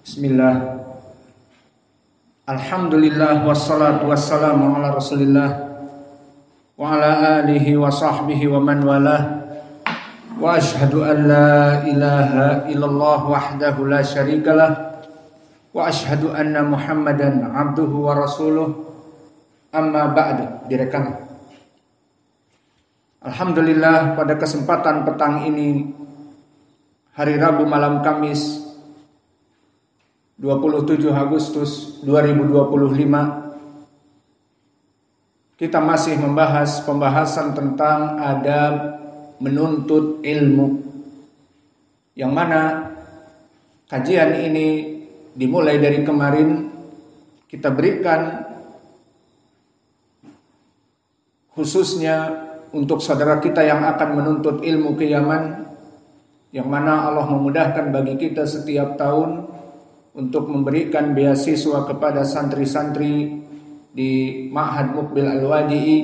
Bismillah. Alhamdulillah wassalatu wassalamu ala Rasulillah wa ala alihi wa sahbihi wa man walah. Wa ashhadu an la ilaha illallah wahdahu la syarikalah wa ashhadu anna Muhammadan abduhu wa rasuluh. Amma ba'du. Direkam. Alhamdulillah, pada kesempatan petang ini, hari Rabu malam Kamis 27 Agustus 2025, kita masih membahas pembahasan tentang adab menuntut ilmu, yang mana kajian ini dimulai dari kemarin kita berikan khususnya untuk saudara kita yang akan menuntut ilmu ke Yaman, yang mana Allah memudahkan bagi kita setiap tahun untuk memberikan beasiswa kepada santri-santri di Ma'had Muqbil Al-Wadi'i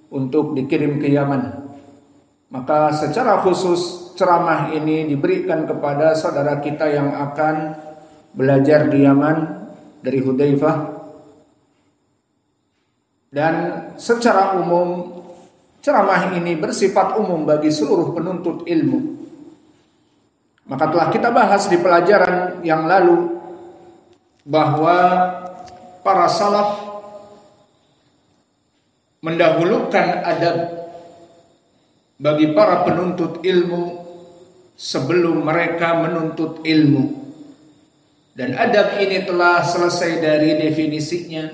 untuk dikirim ke Yaman. Maka secara khusus ceramah ini diberikan kepada saudara kita yang akan belajar di Yaman dari Hudzaifah. Dan secara umum ceramah ini bersifat umum bagi seluruh penuntut ilmu. Maka telah kita bahas di pelajaran yang lalu bahwa para salaf mendahulukan adab bagi para penuntut ilmu sebelum mereka menuntut ilmu. Dan adab ini telah selesai dari definisinya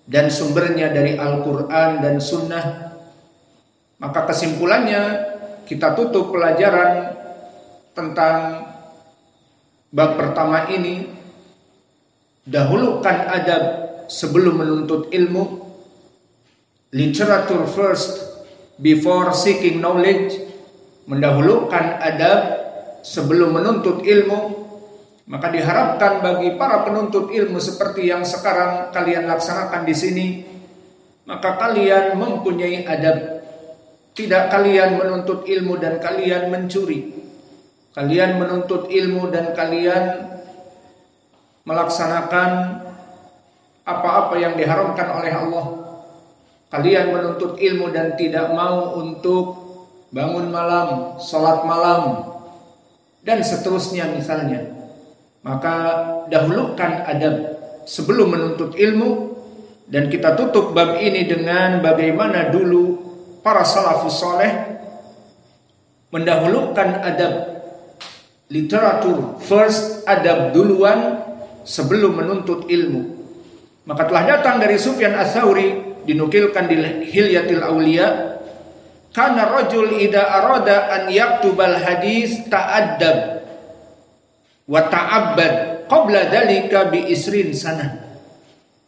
dan sumbernya dari Al-Quran dan Sunnah. Maka kesimpulannya kita tutup pelajaran tentang bab pertama ini, dahulukan adab sebelum menuntut ilmu. Literature first before seeking knowledge, mendahulukan adab sebelum menuntut ilmu. Maka diharapkan bagi para penuntut ilmu seperti yang sekarang kalian laksanakan di sini, maka kalian mempunyai adab. Tidak kalian menuntut ilmu dan kalian mencuri. Kalian menuntut ilmu dan kalian melaksanakan apa-apa yang diharamkan oleh Allah. Kalian menuntut ilmu dan tidak mau untuk bangun malam, salat malam, dan seterusnya misalnya. Maka dahulukan adab sebelum menuntut ilmu. Dan kita tutup bab ini dengan bagaimana dulu para salafus saleh mendahulukan adab. Literatur first, adab duluan sebelum menuntut ilmu. Maka telah datang dari Sufyan Ats-Tsauri, dinukilkan di Hilyatil Auliya, kana rajul idza arada an yaktubal hadis ta'addab wa ta'abbad qabla dzalika bi isrin sanah.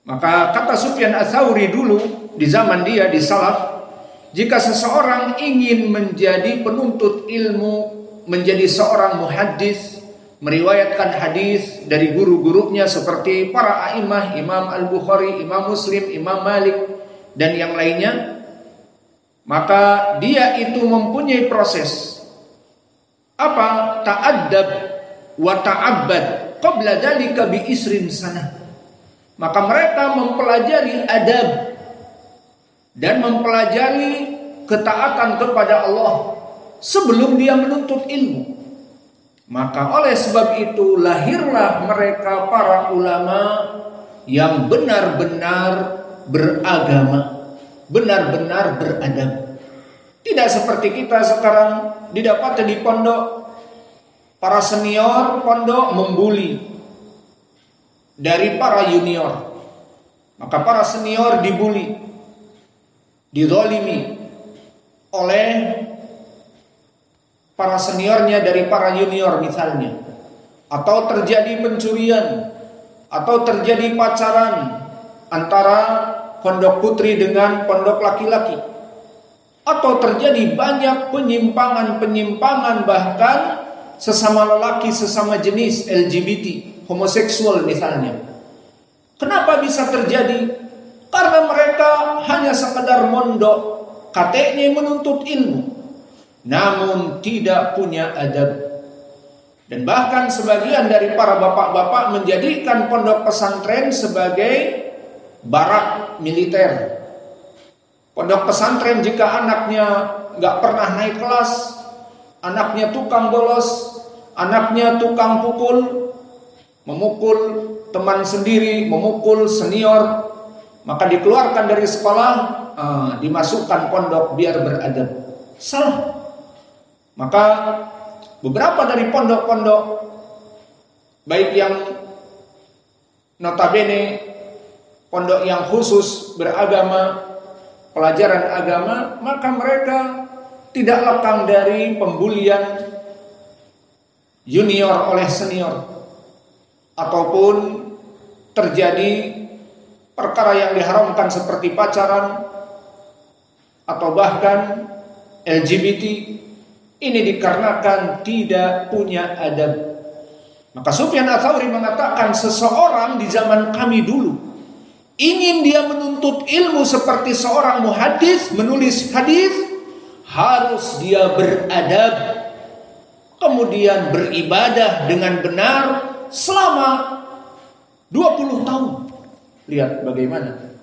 Maka kata Sufyan Ats-Tsauri dulu di zaman dia di salaf, jika seseorang ingin menjadi penuntut ilmu, menjadi seorang muhaddis, meriwayatkan hadis dari guru-gurunya seperti para a'imah, Imam Al-Bukhari, Imam Muslim, Imam Malik, dan yang lainnya, maka dia itu mempunyai proses apa? Ta'addab wa ta'abbad qabla dzalika bi isrin sanah. Maka mereka mempelajari adab dan mempelajari ketaatan kepada Allah sebelum dia menuntut ilmu. Maka oleh sebab itu lahirlah mereka para ulama yang benar-benar beragama, benar-benar beradab. Tidak seperti kita sekarang didapati di pondok, para senior pondok membuli dari para junior. Maka para senior dibuli, dizalimi oleh para seniornya dari para junior misalnya, atau terjadi pencurian, atau terjadi pacaran antara pondok putri dengan pondok laki-laki, atau terjadi banyak penyimpangan-penyimpangan bahkan sesama lelaki sesama jenis LGBT, homoseksual misalnya. Kenapa bisa terjadi? Karena mereka hanya sekedar mondok, katanya menuntut ilmu, namun tidak punya adab. Dan bahkan sebagian dari para bapak-bapak menjadikan pondok pesantren sebagai barak militer. Pondok pesantren jika anaknya gak pernah naik kelas, anaknya tukang bolos, anaknya tukang pukul, memukul teman sendiri, memukul senior, maka dikeluarkan dari sekolah, dimasukkan pondok biar beradab. Salah. Maka beberapa dari pondok-pondok, baik yang notabene pondok yang khusus beragama, pelajaran agama, maka mereka tidak lekang dari pembulian junior oleh senior, ataupun terjadi perkara yang diharamkan seperti pacaran atau bahkan LGBT. Ini dikarenakan tidak punya adab. Maka Sufyan Ats-Tsauri mengatakan, seseorang di zaman kami dulu ingin dia menuntut ilmu seperti seorang muhaddits, menulis hadis, harus dia beradab, kemudian beribadah dengan benar selama 20 tahun. Lihat bagaimana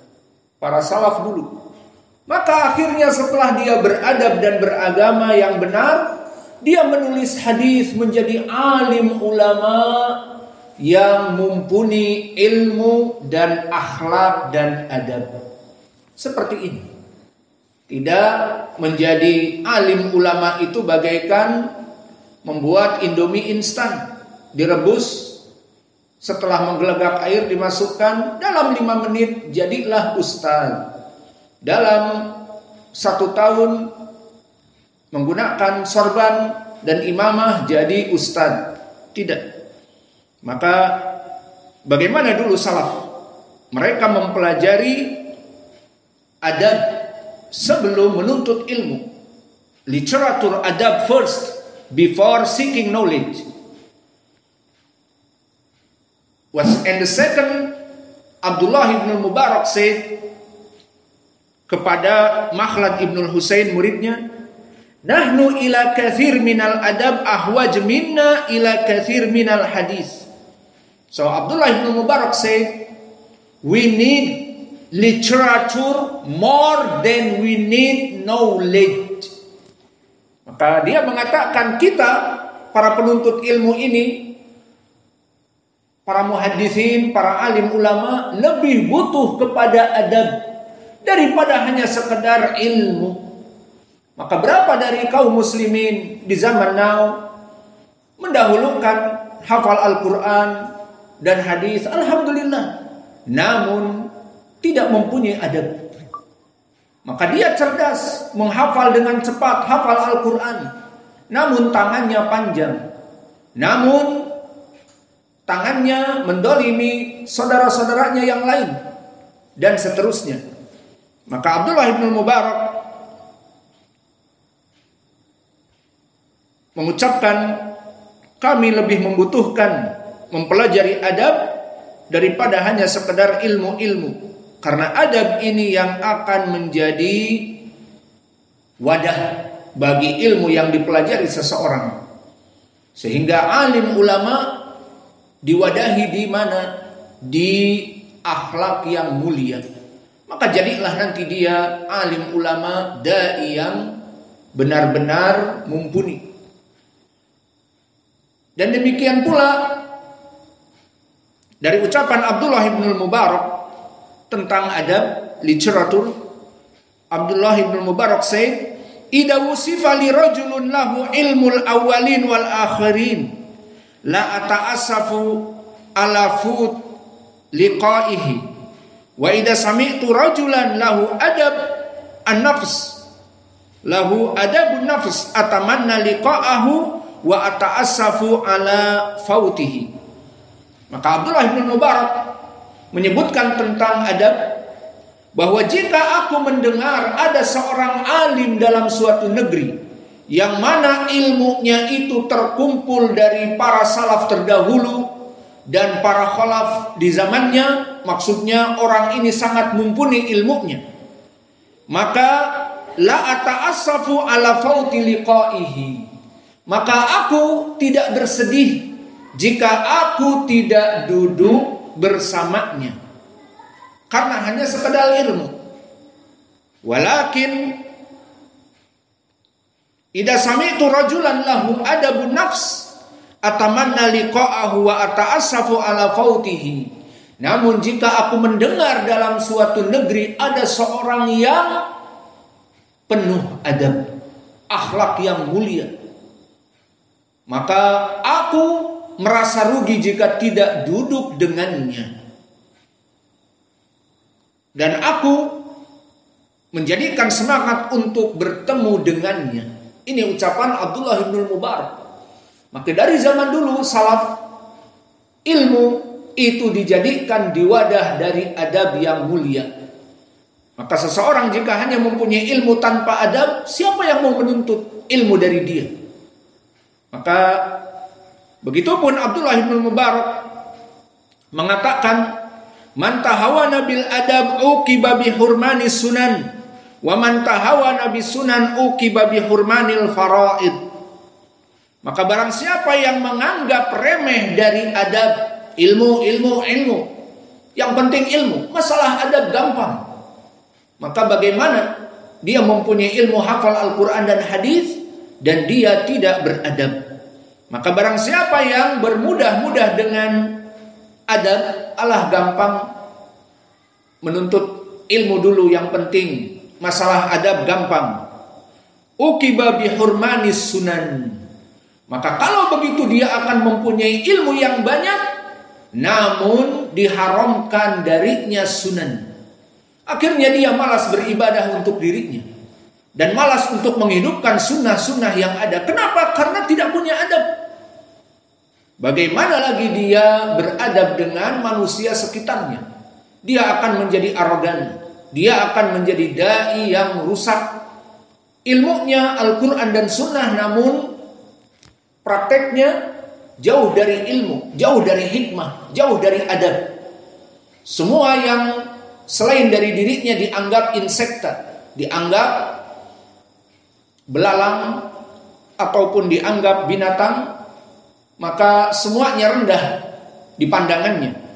para salaf dulu. Maka akhirnya setelah dia beradab dan beragama yang benar, dia menulis hadis, menjadi alim ulama yang mumpuni ilmu dan akhlak dan adab. Seperti ini. Tidak menjadi alim ulama itu bagaikan membuat indomie instan, direbus, setelah menggelegak air dimasukkan, dalam 5 menit jadilah ustaz. Dalam 1 tahun menggunakan sorban dan imamah jadi ustaz. Tidak. Maka bagaimana dulu salaf? Mereka mempelajari adab sebelum menuntut ilmu. Literatur adab first before seeking knowledge. And the second, Abdullah ibn Mubarak said kepada Makhlad ibn Husain muridnya, nahnu ila kathir minal adab ahwaj minna ila kathir minal hadis. So Abdullah ibn Mubarak said, we need literature more than we need knowledge. Maka dia mengatakan kita para penuntut ilmu ini, para muhaddisin, para alim ulama lebih butuh kepada adab daripada hanya sekedar ilmu. Maka berapa dari kaum muslimin di zaman now mendahulukan hafal Al-Quran dan hadis, alhamdulillah, namun tidak mempunyai adab. Maka dia cerdas, menghafal dengan cepat, hafal Al-Quran, namun tangannya panjang, namun tangannya mendolimi saudara-saudaranya yang lain, dan seterusnya. Maka Abdullah ibn Mubarak mengucapkan, kami lebih membutuhkan mempelajari adab daripada hanya sekedar ilmu-ilmu. Karena adab ini yang akan menjadi wadah bagi ilmu yang dipelajari seseorang. Sehingga alim ulama diwadahi di mana? Di akhlak yang mulia. Maka jadilah nanti dia alim ulama, dai yang benar-benar mumpuni. Dan demikian pula dari ucapan Abdullah ibn Mubarak tentang adab literatur. Abdullah ibn Mubarak said, idza wusifa li rajulun lahu ilmul awwalin wal akhirin la ata'assafu ala fut liqaihi. Wa idza sami'tu rajulan lahu adab an-nafs, lahu adabun nafs, atamanna liqa'ahu wa ata'assafu ala fautihi. Maka Abdullah bin Mubarak menyebutkan tentang adab, bahwa jika aku mendengar ada seorang alim dalam suatu negeri yang mana ilmunya itu terkumpul dari para salaf terdahulu dan para khalaf di zamannya, maksudnya orang ini sangat mumpuni ilmunya, maka la ata'assafu ala fauti liqaihi, maka aku tidak bersedih jika aku tidak duduk bersamanya karena hanya sekedar ilmu. Walakin idza sami'tu rajulan lahu adabun nafs atamanna liqa'ahu wa ata'assafu ala fautihi. Namun jika aku mendengar dalam suatu negeri ada seorang yang penuh adab, akhlak yang mulia, maka aku merasa rugi jika tidak duduk dengannya. Dan aku menjadikan semangat untuk bertemu dengannya. Ini ucapan Abdullah bin Mubarak. Maka dari zaman dulu salaf, ilmu itu dijadikan di wadah dari adab yang mulia. Maka seseorang jika hanya mempunyai ilmu tanpa adab, siapa yang mau menuntut ilmu dari dia? Maka begitupun Abdullah bin Mubarak mengatakan, man tahawana bil adab uqiba bi hurmani sunan wa man tahawana bi sunan uqiba bi hurmanil faraid. Maka barang siapa yang menganggap remeh dari adab, ilmu, yang penting ilmu, masalah adab gampang, maka bagaimana dia mempunyai ilmu hafal Al-Quran dan hadis dan dia tidak beradab? Maka barang siapa yang bermudah-mudah dengan adab, alah gampang menuntut ilmu dulu, yang penting masalah adab gampang. Uqiba bihurmanis sunan. Maka kalau begitu dia akan mempunyai ilmu yang banyak, namun diharamkan darinya sunan. Akhirnya dia malas beribadah untuk dirinya dan malas untuk menghidupkan sunnah-sunnah yang ada. Kenapa? Karena tidak punya adab. Bagaimana lagi dia beradab dengan manusia sekitarnya? Dia akan menjadi arogan. Dia akan menjadi dai yang rusak. Ilmunya Al-Quran dan sunnah, namun prakteknya jauh dari ilmu, jauh dari hikmah, jauh dari adab. Semua yang selain dari dirinya dianggap insekta, dianggap belalang, ataupun dianggap binatang, maka semuanya rendah di pandangannya.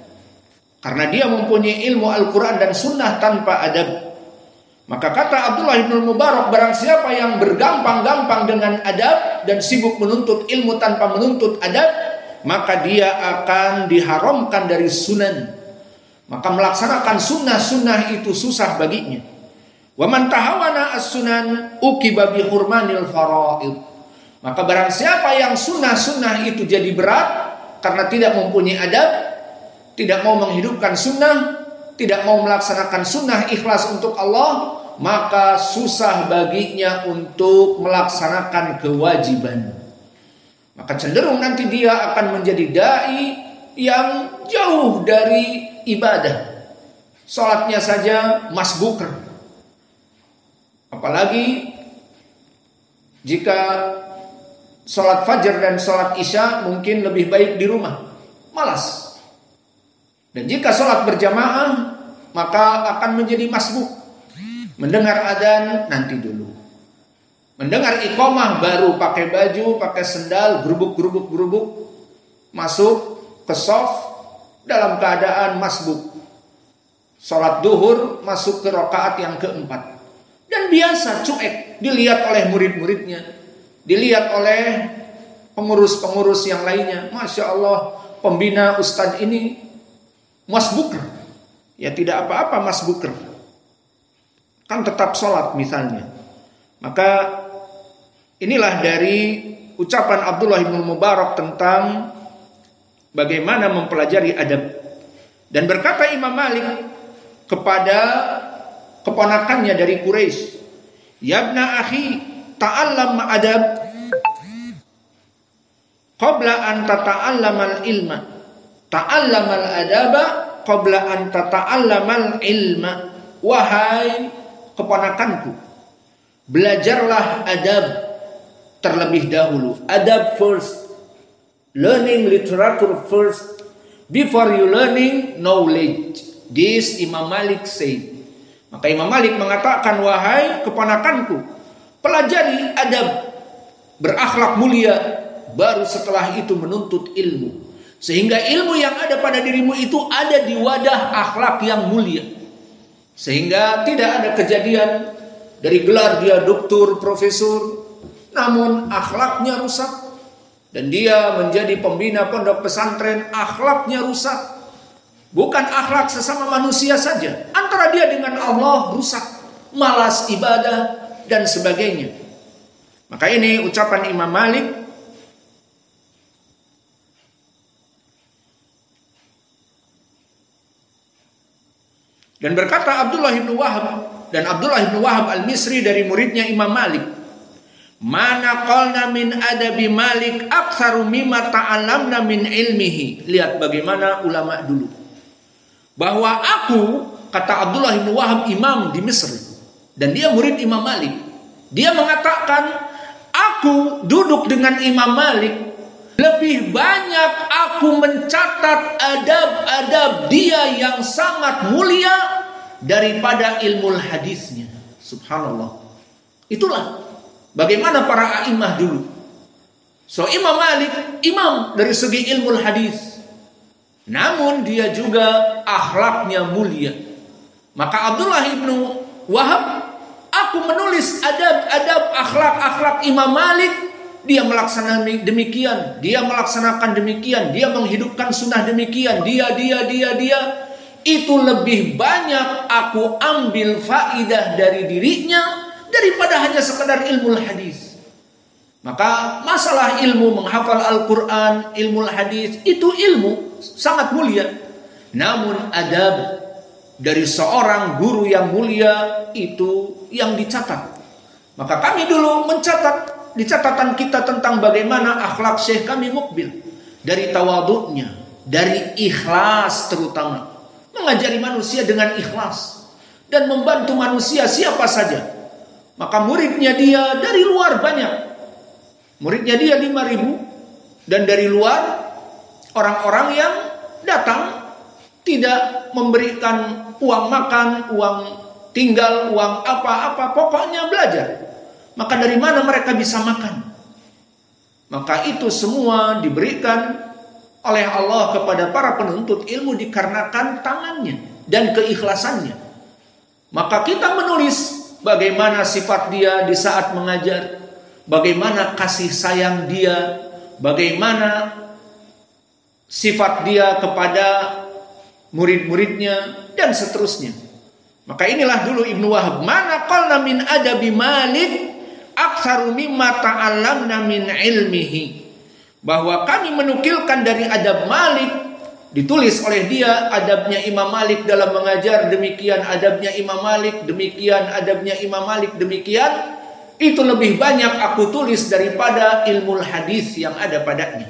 Karena dia mempunyai ilmu Al-Quran dan sunnah tanpa adab. Maka kata Abdullah bin Mubarak, barang siapa yang bergampang-gampang dengan adab dan sibuk menuntut ilmu tanpa menuntut adab, maka dia akan diharamkan dari sunan. Maka melaksanakan sunnah-sunnah itu susah baginya. Wa man tahawana as-sunan uqiba bi hurmanil faraid. Maka barang siapa yang sunnah-sunnah itu jadi berat karena tidak mempunyai adab, tidak mau menghidupkan sunnah, tidak mau melaksanakan sunnah ikhlas untuk Allah, maka susah baginya untuk melaksanakan kewajiban. Maka cenderung nanti dia akan menjadi dai yang jauh dari ibadah. Salatnya saja masbuker. Apalagi jika salat fajar dan salat isya mungkin lebih baik di rumah. Malas. Dan jika salat berjamaah maka akan menjadi masbuk. Mendengar adzan nanti dulu. Mendengar iqamah baru pakai baju, pakai sendal, gerubuk, masuk ke shaf dalam keadaan masbuk. Salat duhur masuk ke rakaat yang keempat. Dan biasa cuek dilihat oleh murid-muridnya, dilihat oleh pengurus-pengurus yang lainnya. Masya Allah, pembina ustadz ini masbuker. Ya tidak apa-apa masbuker, kan tetap sholat misalnya. Maka inilah dari ucapan Abdullah bin Mubarak tentang bagaimana mempelajari adab. Dan berkata Imam Malik kepada keponakannya dari Quraisy, "Yabna akhi, ta'allam adab qabla an tata'allamal ilma. Ta'allamal adaba qabla an tata'allamal ilma." Wahai keponakanku, belajarlah adab terlebih dahulu. Adab first. Learning literature first before you learning knowledge. This Imam Malik said. Maka Imam Malik mengatakan, wahai keponakanku, pelajari adab berakhlak mulia, baru setelah itu menuntut ilmu. Sehingga ilmu yang ada pada dirimu itu ada di wadah akhlak yang mulia. Sehingga tidak ada kejadian dari gelar dia doktor, profesor, namun akhlaknya rusak. Dan dia menjadi pembina pondok pesantren, akhlaknya rusak. Bukan akhlak sesama manusia saja, antara dia dengan Allah rusak, malas ibadah dan sebagainya. Maka ini ucapan Imam Malik. Dan berkata Abdullah bin Wahab, dan Abdullah bin Wahab al-Misri dari muridnya Imam Malik, "Mana qalna min adabi Malik aktsaru mimma ta'allamna min ilmihi." Lihat bagaimana ulama dulu. Bahwa aku, kata Abdullah bin Wahab, imam di Mesir, dan dia murid Imam Malik. Dia mengatakan, aku duduk dengan Imam Malik, lebih banyak aku mencatat adab-adab dia yang sangat mulia daripada ilmu hadisnya. Subhanallah. Itulah bagaimana para a'imah dulu. So Imam Malik imam dari segi ilmu hadis, namun dia juga akhlaknya mulia. Maka Abdullah bin Wahab, aku menulis adab-adab akhlak-akhlak Imam Malik. Dia melaksanakan demikian, dia melaksanakan demikian, dia menghidupkan sunnah demikian, dia. Itu lebih banyak aku ambil faidah dari dirinya daripada hanya sekedar ilmu hadis. Maka masalah ilmu menghafal Al-Quran, ilmu hadis, itu ilmu sangat mulia. Namun adab dari seorang guru yang mulia itu yang dicatat. Maka kami dulu mencatat di catatan kita tentang bagaimana akhlak Syekh kami Mukbil, dari tawadhu'nya, dari ikhlas, terutama mengajari manusia dengan ikhlas dan membantu manusia siapa saja. Maka muridnya dia dari luar banyak, muridnya dia 5.000, dan dari luar orang-orang yang datang tidak memberikan uang makan, uang tinggal, uang apa-apa, pokoknya belajar. Maka dari mana mereka bisa makan? Maka itu semua diberikan oleh Allah kepada para penuntut ilmu dikarenakan tangannya dan keikhlasannya. Maka kita menulis bagaimana sifat dia di saat mengajar, bagaimana kasih sayang dia, bagaimana sifat dia kepada murid-muridnya, dan seterusnya. Maka inilah dulu Ibnu Wahab, mana qalna min adabi Malik aktsaru mimma ta'allamna min ilmihi, bahwa kami menukilkan dari adab Malik, ditulis oleh dia adabnya Imam Malik dalam mengajar, demikian adabnya Imam Malik, demikian adabnya Imam Malik, demikian itu lebih banyak aku tulis daripada ilmu hadis yang ada padanya.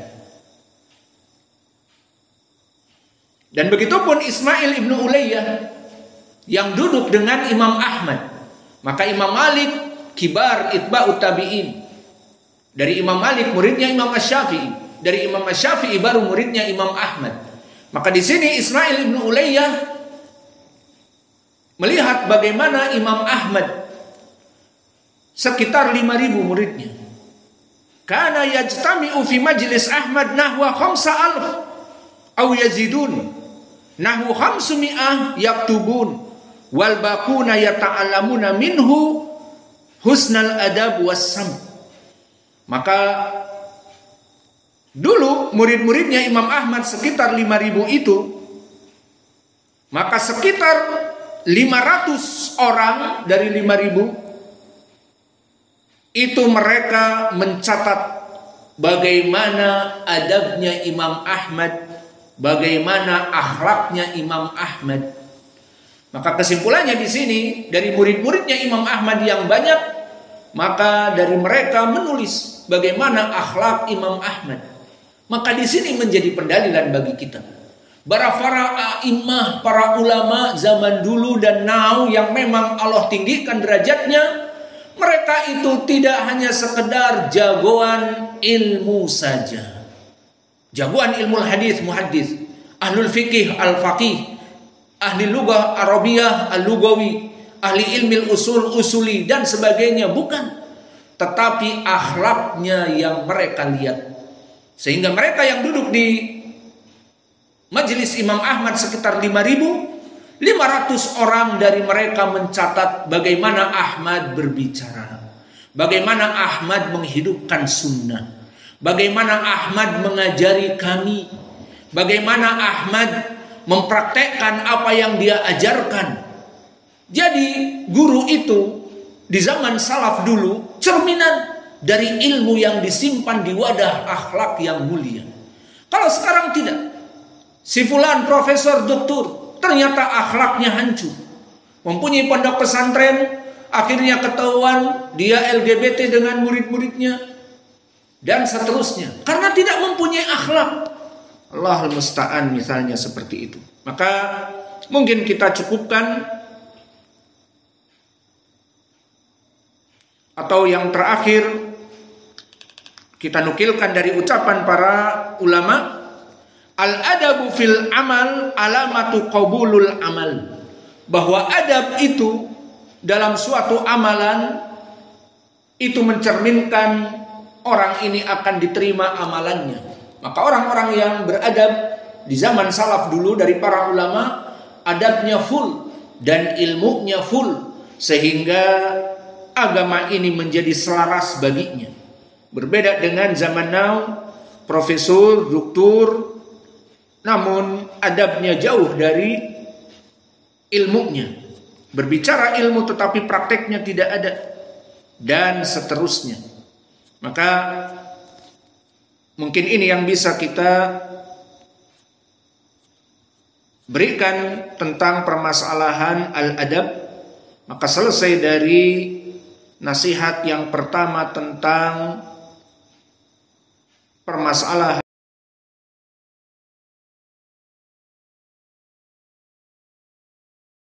Dan begitupun Ismail ibnu Ulayyah yang duduk dengan Imam Ahmad. Maka Imam Malik kibar itba'ut tabi'in. Dari Imam Malik muridnya Imam Asy-Syafi'i, dari Imam Asy-Syafi'i baru muridnya Imam Ahmad. Maka di sini Ismail ibnu Ulayyah melihat bagaimana Imam Ahmad sekitar 5.000 muridnya. Kana yajtami'u fi majlis Ahmad nahwa 5,000 aw yazidun, nahwu 500 yaktubun wal baquna yata'allamuna minhu husnal adab wassam. Maka dulu murid-muridnya Imam Ahmad sekitar 5.000 itu, maka sekitar 500 orang dari 5.000 itu mereka mencatat bagaimana adabnya Imam Ahmad, bagaimana akhlaknya Imam Ahmad. Maka kesimpulannya di sini dari murid-muridnya Imam Ahmad yang banyak, maka dari mereka menulis bagaimana akhlak Imam Ahmad. Maka di sini menjadi pendalilan bagi kita. Para a'imah, para ulama zaman dulu dan now yang memang Allah tinggikan derajatnya, mereka itu tidak hanya sekedar jagoan ilmu saja. Jagoan ilmu hadis, muhaddis, ahlul fikih, al-faqih, ahli lughah Arabiyah, al-lughawi, ahli ilmi usul, usuli dan sebagainya, bukan. tetapi akhlaknya yang mereka lihat. Sehingga mereka yang duduk di majelis Imam Ahmad sekitar 5.500 orang dari mereka mencatat bagaimana Ahmad berbicara, bagaimana Ahmad menghidupkan sunnah, bagaimana Ahmad mengajari kami, bagaimana Ahmad mempraktekkan apa yang dia ajarkan. Jadi guru itu di zaman salaf dulu cerminan dari ilmu yang disimpan di wadah akhlak yang mulia. Kalau sekarang tidak, si fulan profesor doktor ternyata akhlaknya hancur, mempunyai pondok pesantren, akhirnya ketahuan dia LGBT dengan murid-muridnya dan seterusnya karena tidak mempunyai akhlak. Allahul musta'an, misalnya seperti itu. Maka mungkin kita cukupkan, atau yang terakhir kita nukilkan dari ucapan para ulama, al-adabu fil amal alamatu qabulul amal, bahwa adab itu dalam suatu amalan itu mencerminkan orang ini akan diterima amalannya. Maka orang-orang yang beradab di zaman salaf dulu dari para ulama, adabnya full dan ilmunya full, sehingga agama ini menjadi selaras baginya. Berbeda dengan zaman now, profesor, doktor, namun adabnya jauh dari ilmunya. Berbicara ilmu tetapi prakteknya tidak ada, dan seterusnya. Maka mungkin ini yang bisa kita berikan tentang permasalahan al-adab. Maka selesai dari nasihat yang pertama tentang permasalahan